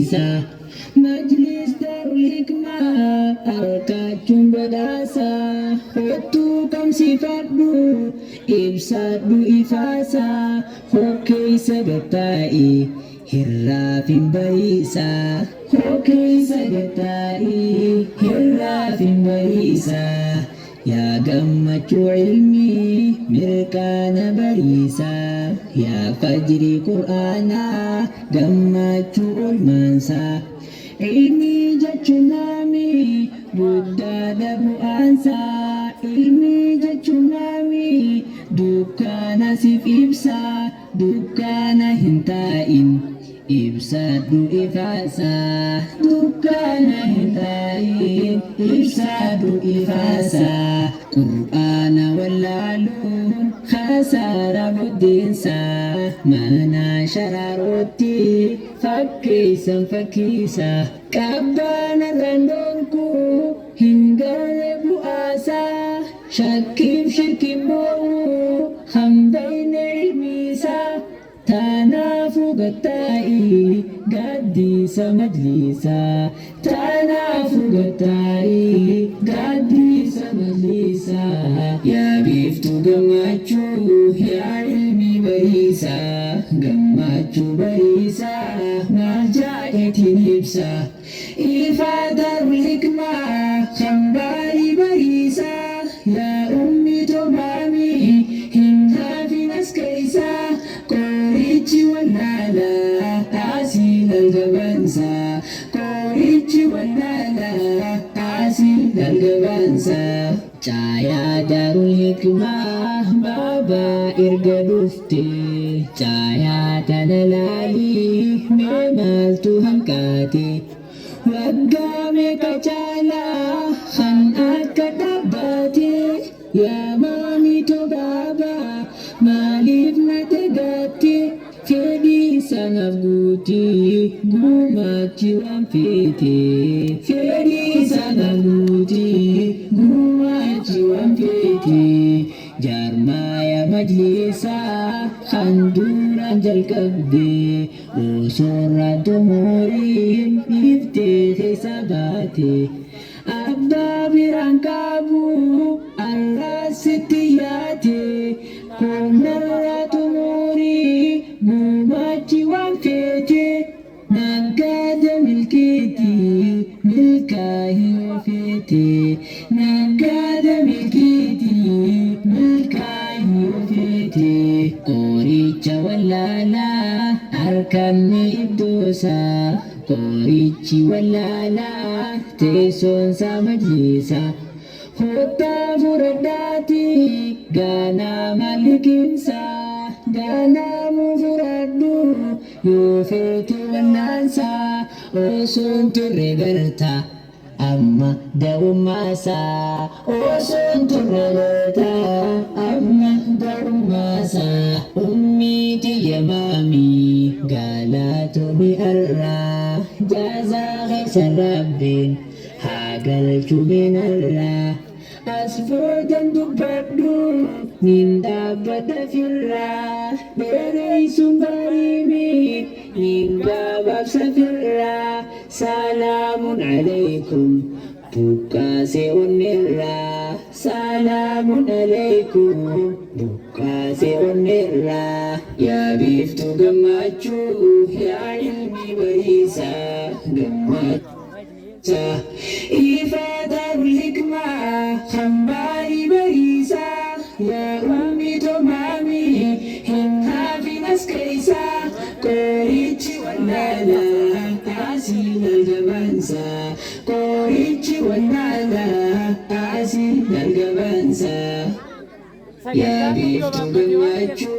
isa majlis darul hikmah arkachuun badhaasa hottuu kamsifadhu ibsadhu ifaasa hokkeeysa gattaa'i hirraafin bahiisa hokkeeysa gattaa'i hirraafin bahiisa yaa gammachuu ilmii mirkaana bariisa yaa fajrii qur'aanaa gammachuu olmaansa ilmii jechuun naami guddaadha bu'aansa ilmii jechuun naami dukkaana siif ibsa dukkaana hin taa'in ibsadhu ifaasa dukkaana hin taa'in ibsadhu ifaasa qur'aana wallaaluun khasaara guddinsa mana shararootti fakkeeysan fakkiisa qabbaana randoonku hin gaane bu'aasa shakkiif shirkin bo'uu hambayne ilmiisa tanaafu gattaa'i gaaddisa majlisa tanaafu gattaa'i gaaddisa majlisa yaa biiftuu gammachuu yaa ilmi bariisa gammachuu bariisa maal jaa'etiin ibsa ifaa darul hikmaa hambaarii bariisa yaa ummi tomaami hin haafin as keeysa qorichi wallaala asiil algabansa qorichi wallaala asiil algabansa caayaa darul hikmaa baabaa erga dhufte caayaa tana laalii mee maaltu hanqaate waggaa meeqa caalaa kan akka dhaabbate yaa maamito baabaa maaliif na tagaatte fedhii sanaaf guutii gumaachi waan feete fedhii sanaaf guutii gumaachi waan feete jaarmaaya majlisaa kan duraan jalqabde osoorraan xumuriin iftee keessa baate abbaa biraan qabu arraasitti yaate humnarraa xumurii gumaachi waan feete naggaada milkeeti milkaa'ii feete naggaada milkeeti milkaa'ii feete qoricha wallaalaa harkanni iddoosa qorichi wallaalaa teessoonsa majlisa kottaa furadhaati gaanaa malliqimsa gaanaamu furadhu yoo feete wallaansa osoon turre garta amma da'ummaasa osoon turre garta amma da'ummaasa ummii tiyya maamii gaalaatomi arraa jaazaa keessa rabbiin haa galchu minarraa as foodan dubbadhu nin dhaabbadha firraa dheereysuun bariimi nin gabaabsa firraa salaamun alaykum buqqaasee onneerraa salaamun alaykum buqqaasee onneerraa yaa biiftuu gammachuu yaa ilmi bariisa gammachuu ifaa darul hikmaa hambaarii bariisa yaa ummi tomaami hin haafin as keeysa qorichi wallaala asiil algabansa qorichi wallaala asiil algabansa yaa biiftuu gammachuu.